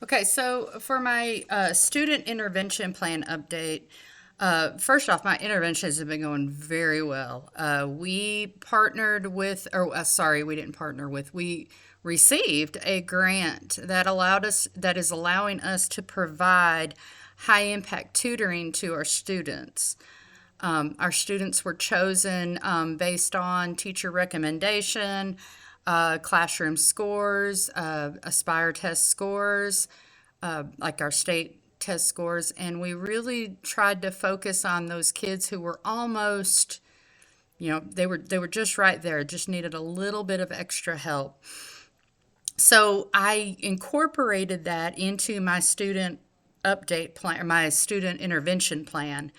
Okay, so for my student intervention plan update, first off, my interventions have been going very well. We partnered with, or sorry, we didn't partner with, we received a grant that is allowing us to provide high impact tutoring to our students. Our students were chosen based on teacher recommendation, classroom scores, Aspire test scores, like our state test scores, and we really tried to focus on those kids who were almost, they were just right there, just needed a little bit of extra help. So I incorporated that into my student update plan, my student intervention plan,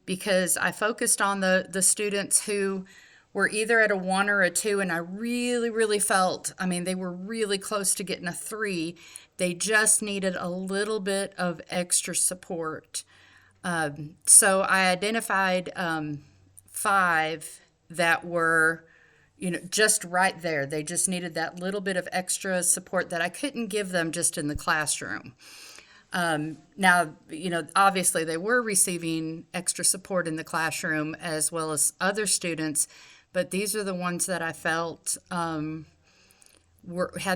because I focused on the students who were either at a one or a two, and I really, really felt, I mean, they were really close to getting a three. They just needed a little bit of extra support. So I identified five that were, just right there. They just needed that little bit of extra support that I couldn't give them just in the classroom. Now, obviously they were receiving extra support in the classroom as well as other students, but these are the ones that I felt had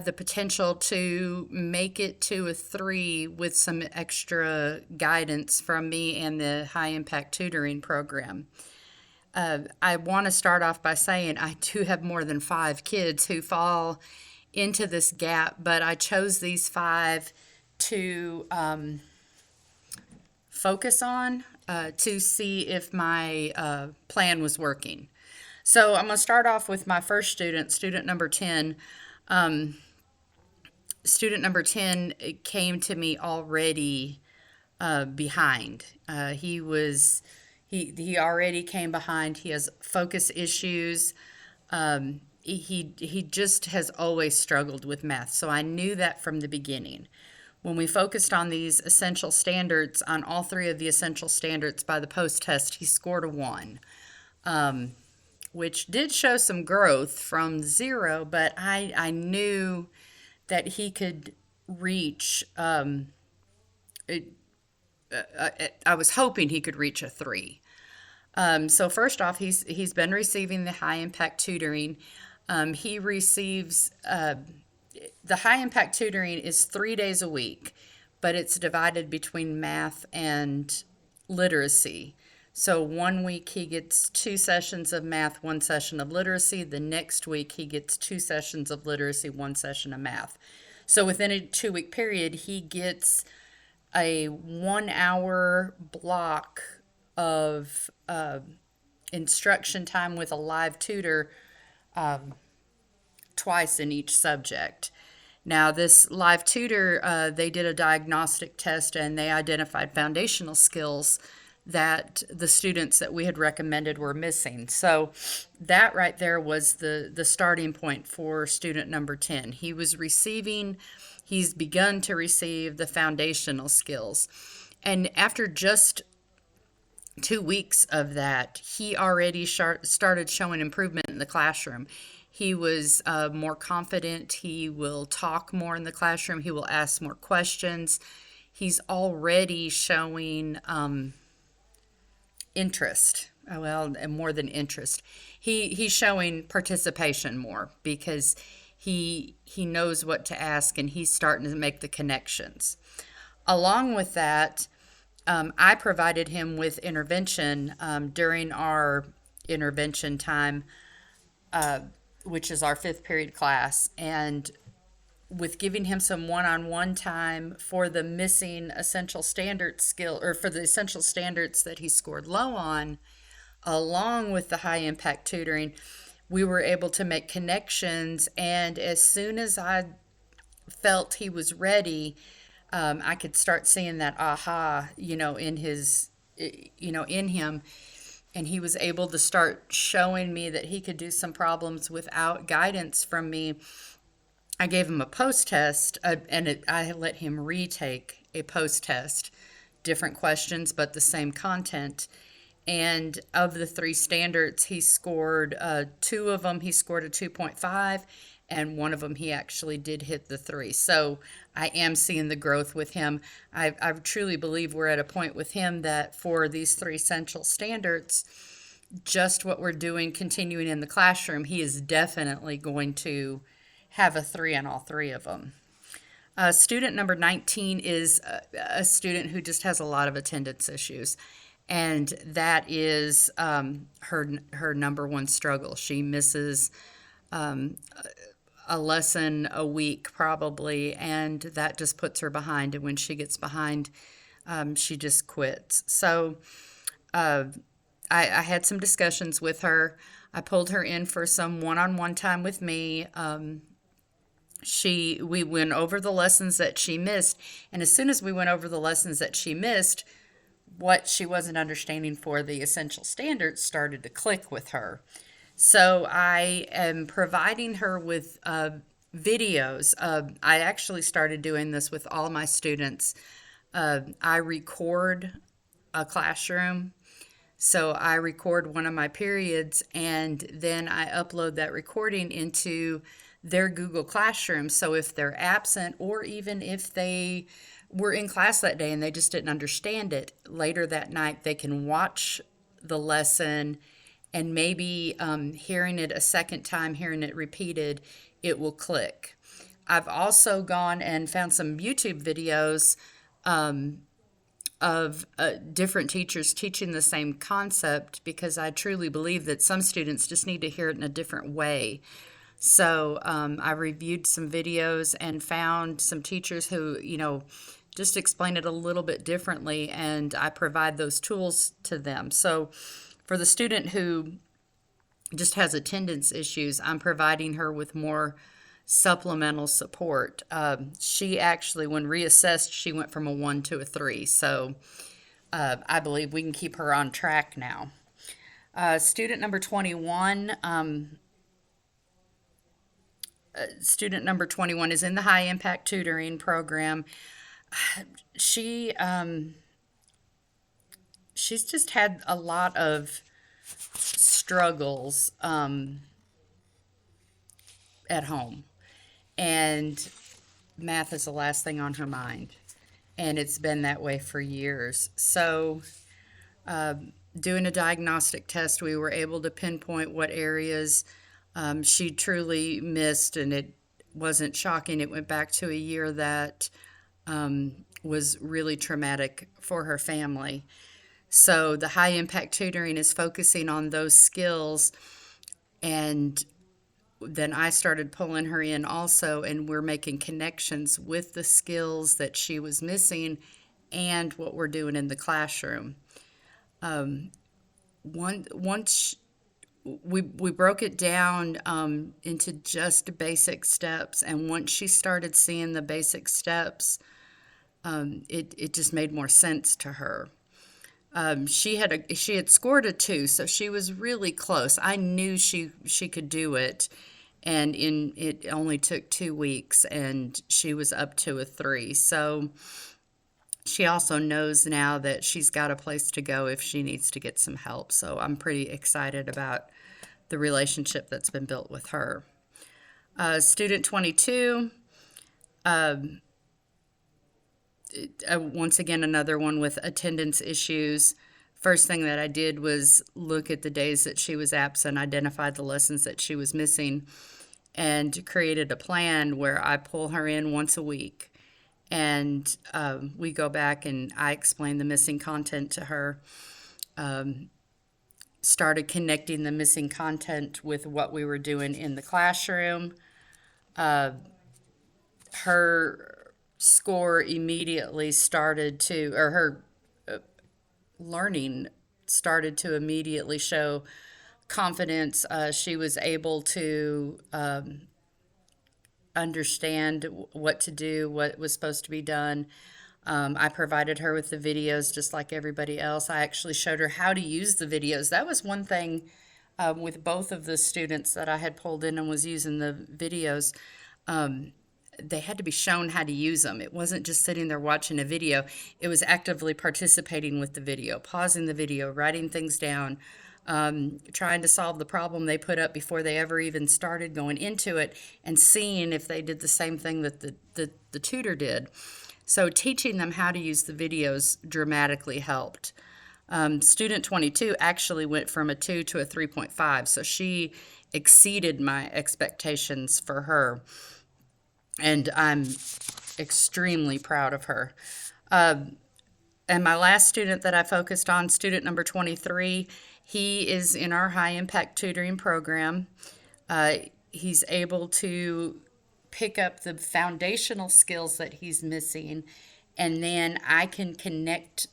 the potential to make it to a three with some extra guidance from me and the high impact tutoring program. I want to start off by saying I do have more than five kids who fall into this gap, but I chose these five to focus on to see if my plan was working. So I'm going to start off with my first student, student number 10. Student number 10 came to me already behind. He already came behind. He has focus issues. He just has always struggled with math. So I knew that from the beginning. When we focused on these essential standards, on all three of the essential standards by the post test, he scored a one, which did show some growth from zero, but I knew that he could reach, I was hoping he could reach a three. So first off, he's been receiving the high impact tutoring. He receives the high impact tutoring is 3 days a week, but it's divided between math and literacy. So one week he gets 2 sessions of math, 1 session of literacy. The next week he gets 2 sessions of literacy, 1 session of math. So within a 2 week period, he gets a 1 hour block of instruction time with a live tutor twice in each subject. Now, this live tutor, they did a diagnostic test and they identified foundational skills that the students that we had recommended were missing. So that right there was the starting point for student number 10. He's begun to receive the foundational skills. And after just 2 weeks of that, he already started showing improvement in the classroom. He was more confident. He will talk more in the classroom. He will ask more questions. He's already showing interest. Well, and more than interest. He's showing participation more because he knows what to ask and he's starting to make the connections. Along with that, I provided him with intervention during our intervention time, which is our fifth period class, and with giving him some one-on-one time for the missing essential standards skill, or for the essential standards that he scored low on, along with the high impact tutoring, we were able to make connections. And as soon as I felt he was ready, I could start seeing that aha, in his, in him. And he was able to start showing me that he could do some problems without guidance from me. I gave him a post test, I let him retake a post test, different questions, but the same content. And of the three standards, he scored two of them, he scored a 2.5, and one of them he actually did hit the three. So I am seeing the growth with him. I truly believe we're at a point with him that for these three essential standards, just what we're doing continuing in the classroom, he is definitely going to have a three on all three of them. Student number 19 is a student who just has a lot of attendance issues. And that is her number one struggle. She misses a lesson a week probably, and that just puts her behind. And when she gets behind, she just quits. So I had some discussions with her. I pulled her in for some one-on-one time with me. We went over the lessons that she missed, and as soon as we went over the lessons that she missed, what she wasn't understanding for the essential standards started to click with her. So I am providing her with videos. I actually started doing this with all my students. I record a classroom. So I record one of my periods, and then I upload that recording into their Google Classroom. So if they're absent, or even if they were in class that day and they just didn't understand it, later that night they can watch the lesson, and maybe hearing it a second time, hearing it repeated, it will click. I've also gone and found some YouTube videos of different teachers teaching the same concept, because I truly believe that some students just need to hear it in a different way. So I reviewed some videos and found some teachers who, just explain it a little bit differently, and I provide those tools to them. So for the student who just has attendance issues, I'm providing her with more supplemental support. She actually, when reassessed, she went from a 1 to a 3. So I believe we can keep her on track now. Student number 21. Student number 21 is in the high impact tutoring program. She's just had a lot of struggles at home, and math is the last thing on her mind, and it's been that way for years. So doing a diagnostic test, we were able to pinpoint what areas she truly missed, and it wasn't shocking. It went back to a year that was really traumatic for her family. So the high impact tutoring is focusing on those skills, and then I started pulling her in also, and we're making connections with the skills that she was missing and what we're doing in the classroom. Once we broke it down into just basic steps, and once she started seeing the basic steps, it just made more sense to her. She had scored a 2, so she was really close. I knew she could do it, and it only took 2 weeks, and she was up to a 3. So she also knows now that she's got a place to go if she needs to get some help. So I'm pretty excited about the relationship that's been built with her. Student 22, once again, another one with attendance issues. First thing that I did was look at the days that she was absent, identified the lessons that she was missing, and created a plan where I pull her in once a week. And we go back and I explain the missing content to her. Started connecting the missing content with what we were doing in the classroom. Her score immediately started to, or her learning started to immediately show confidence. She was able to understand what to do, what was supposed to be done. I provided her with the videos just like everybody else. I actually showed her how to use the videos. That was one thing with both of the students that I had pulled in and was using the videos. They had to be shown how to use them. It wasn't just sitting there watching a video. It was actively participating with the video, pausing the video, writing things down, trying to solve the problem they put up before they ever even started going into it, and seeing if they did the same thing that the tutor did. So teaching them how to use the videos dramatically helped. Student 22 actually went from a 2 to a 3.5, so she exceeded my expectations for her, and I'm extremely proud of her. And my last student that I focused on, student number 23, he is in our high impact tutoring program. He's able to pick up the foundational skills that he's missing, and then I can connect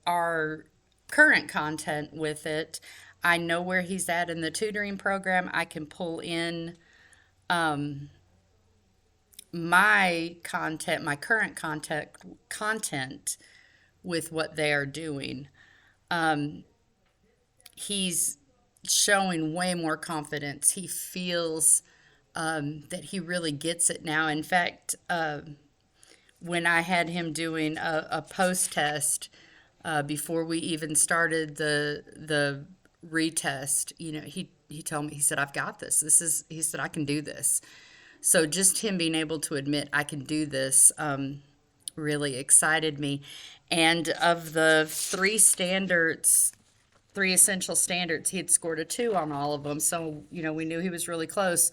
our current content with it. I know where he's at in the tutoring program. I can pull in my content, my current content with what they are doing. He's showing way more confidence. He feels that he really gets it now. In fact, when I had him doing a post test before we even started the retest, he told me, he said, "I've got this. He said, I can do this." So just him being able to admit I can do this really excited me. And of the three essential standards, he had scored a 2 on all of them. So, we knew he was really close.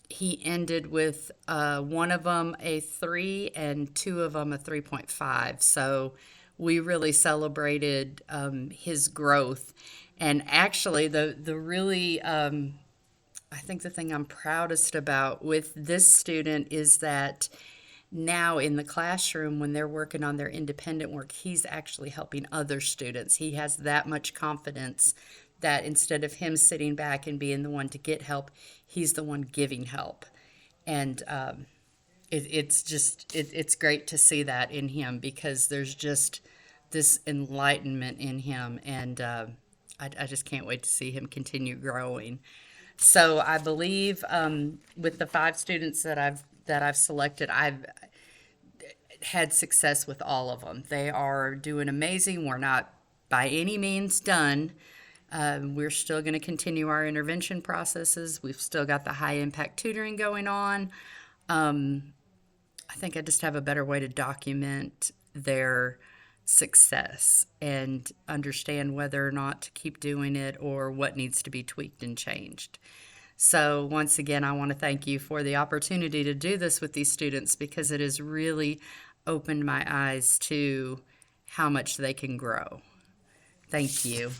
He ended with one of them a 3 and 2 of them a 3.5. So we really celebrated his growth. And actually, the really, I think the thing I'm proudest about with this student is that now in the classroom, when they're working on their independent work, he's actually helping other students. He has that much confidence that instead of him sitting back and being the one to get help, he's the one giving help. And it's great to see that in him, because there's just this enlightenment in him, and I just can't wait to see him continue growing. So I believe with the 5 students that I've selected, I've had success with all of them. They are doing amazing. We're not by any means done. We're still going to continue our intervention processes. We've still got the high impact tutoring going on. I think I just have a better way to document their success and understand whether or not to keep doing it or what needs to be tweaked and changed. So once again, I want to thank you for the opportunity to do this with these students, because it has really opened my eyes to how much they can grow. Thank you.